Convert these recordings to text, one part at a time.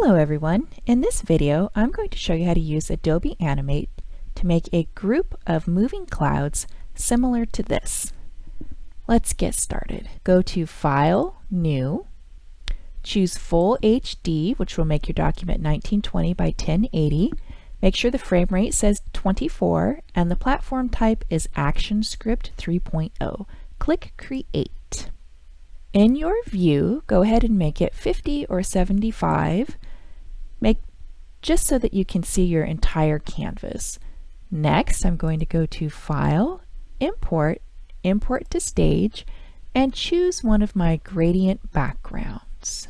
Hello everyone. In this video, I'm going to show you how to use Adobe Animate to make a group of moving clouds similar to this. Let's get started. Go to File, New, choose Full HD, which will make your document 1920 by 1080. Make sure the frame rate says 24 and the platform type is ActionScript 3.0. Click Create. In your view, go ahead and make it 50 or 75, just so that you can see your entire canvas. Next, I'm going to go to File, Import, Import to Stage, and choose one of my gradient backgrounds.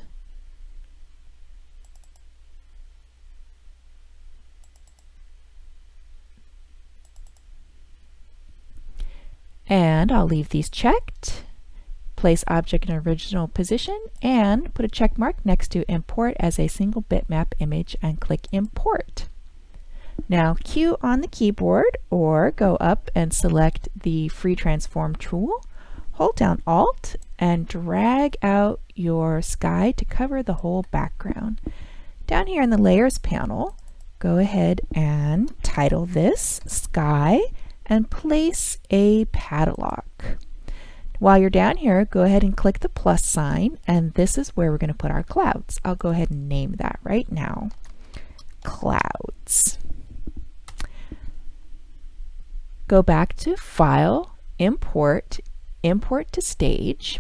And I'll leave these checked. Place object in original position and put a check mark next to import as a single bitmap image and click import. Now Q on the keyboard or go up and select the free transform tool, hold down Alt and drag out your sky to cover the whole background. Down here in the layers panel, go ahead and title this Sky and place a padlock. While you're down here, go ahead and click the plus sign, and this is where we're going to put our clouds. I'll go ahead and name that right now. Clouds. Go back to File, Import, Import to Stage,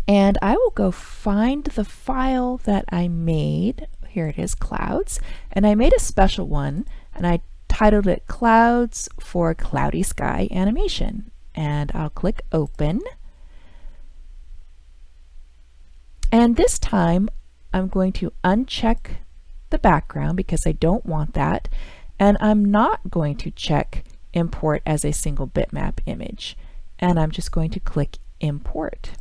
and I will go find the file that I made. Here it is, Clouds, and I made a special one, and I titled it Clouds for Cloudy Sky Animation. And I'll click Open. And this time I'm going to uncheck the background because I don't want that. And I'm not going to check Import as a single bitmap image. And I'm just going to click Import.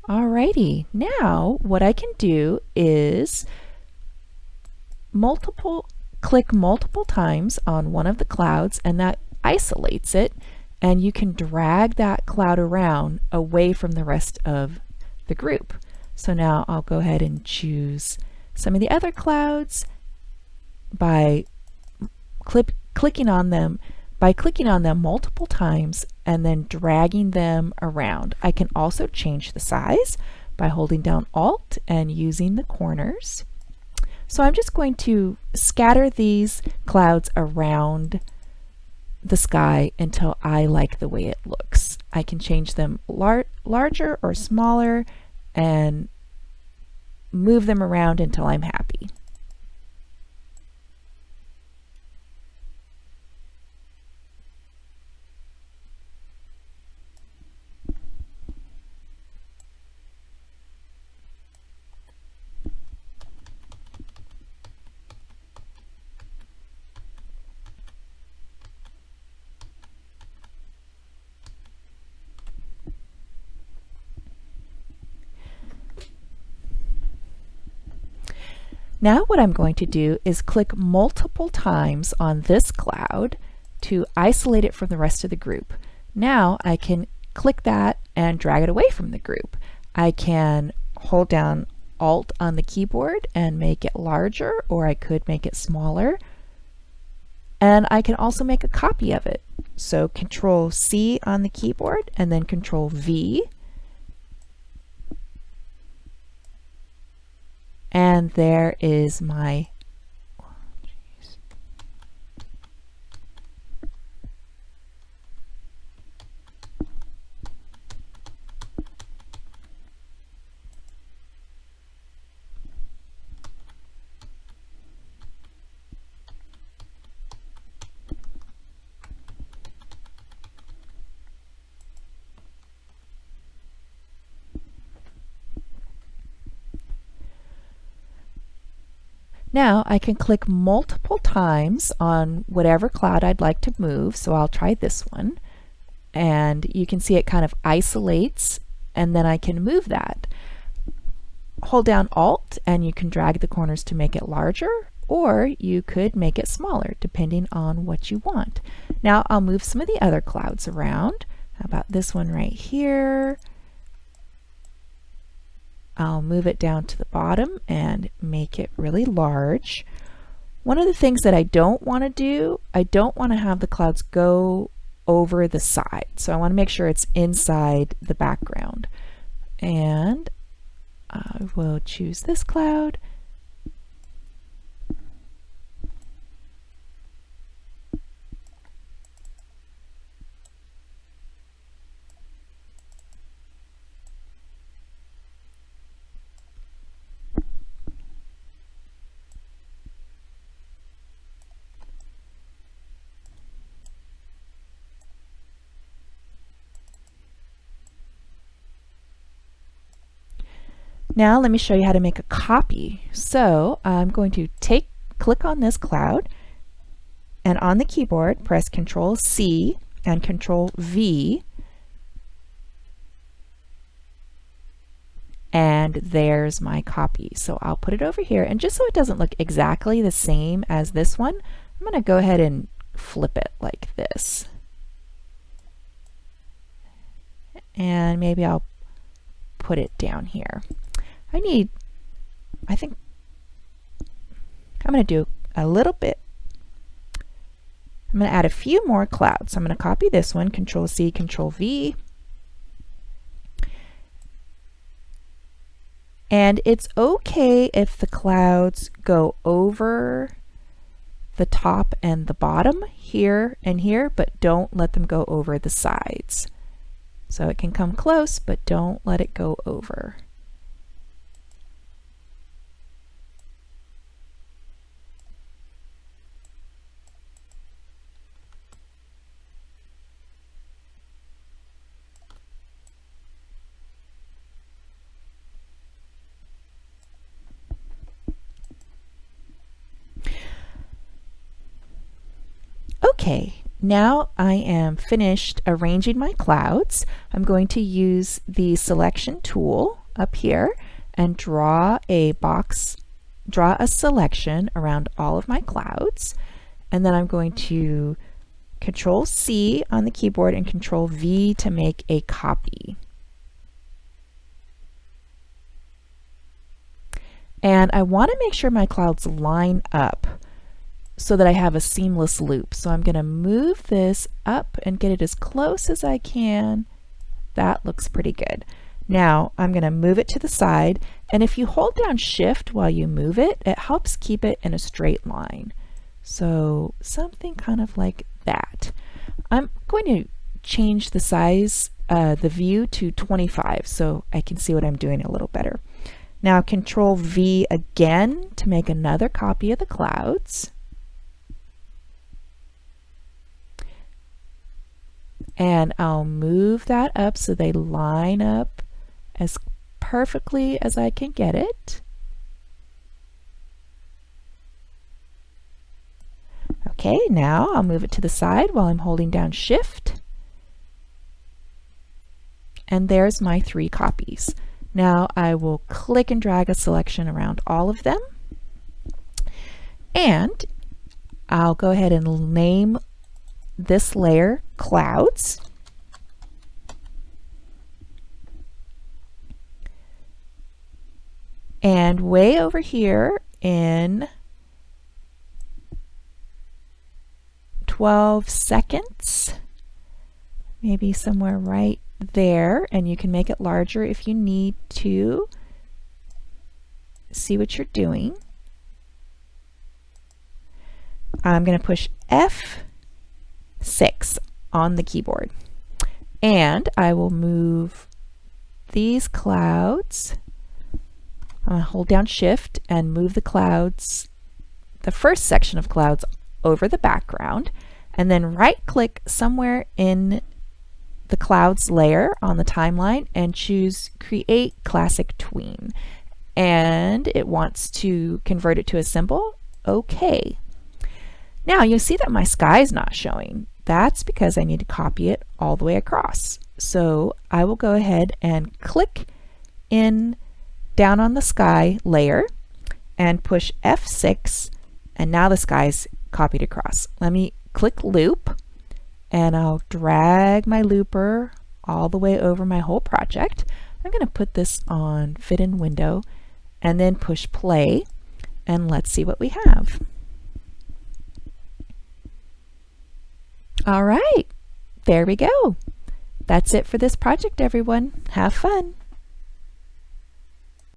Alrighty, now what I can do is click multiple times on one of the clouds and that isolates it, and you can drag that cloud around away from the rest of the group. So now I'll go ahead and choose some of the other clouds by clicking on them multiple times and then dragging them around. I can also change the size by holding down Alt and using the corners. So I'm just going to scatter these clouds around the sky until I like the way it looks. I can change them larger or smaller and move them around until I'm happy. Now what I'm going to do is click multiple times on this cloud to isolate it from the rest of the group. Now I can click that and drag it away from the group. I can hold down Alt on the keyboard and make it larger, or I could make it smaller. And I can also make a copy of it. So Control C on the keyboard and then Control V. And there is my, now I can click multiple times on whatever cloud I'd like to move. So I'll try this one. And you can see it kind of isolates, and then I can move that. Hold down Alt and you can drag the corners to make it larger, or you could make it smaller depending on what you want. Now I'll move some of the other clouds around. How about this one right here? I'll move it down to the bottom and make it really large. One of the things that I don't want to do, I don't want to have the clouds go over the side. So I want to make sure it's inside the background. And I will choose this cloud. Now let me show you how to make a copy. So I'm going to click on this cloud, and on the keyboard press Control C and Control V, and there's my copy. So I'll put it over here, and just so it doesn't look exactly the same as this one, I'm going to go ahead and flip it like this. And maybe I'll put it down here. I think I'm going to do a little bit. I'm going to add a few more clouds. So I'm going to copy this one, Control C, Control V. And it's okay if the clouds go over the top and the bottom here and here, but don't let them go over the sides. So it can come close, but don't let it go over. Okay, now I am finished arranging my clouds. I'm going to use the selection tool up here and draw a selection around all of my clouds. And then I'm going to Control C on the keyboard and Control V to make a copy. And I want to make sure my clouds line up so that I have a seamless loop. So I'm going to move this up and get it as close as I can. That looks pretty good. Now I'm going to move it to the side, and if you hold down Shift while you move it, it helps keep it in a straight line. So something kind of like that. I'm going to change the size, the view to 25 so I can see what I'm doing a little better. Now Control V again to make another copy of the clouds. And I'll move that up so they line up as perfectly as I can get it. Okay, now I'll move it to the side while I'm holding down Shift. And there's my 3 copies. Now I will click and drag a selection around all of them. And I'll go ahead and name this layer Clouds. And way over here in 12 seconds, maybe somewhere right there, and you can make it larger if you need to see what you're doing. I'm going to push F6 on the keyboard, and I will move these clouds. I'm going to hold down Shift and move the clouds, the first section of clouds, over the background, and then right click somewhere in the clouds layer on the timeline and choose Create Classic Tween. And it wants to convert it to a symbol. Okay. Now you'll see that my sky is not showing. That's because I need to copy it all the way across. So I will go ahead and click in down on the sky layer and push F6, and now the sky's copied across. Let me click Loop, and I'll drag my looper all the way over my whole project. I'm going to put this on Fit in Window and then push play, and let's see what we have. All right, there we go. That's it for this project, everyone. Have fun.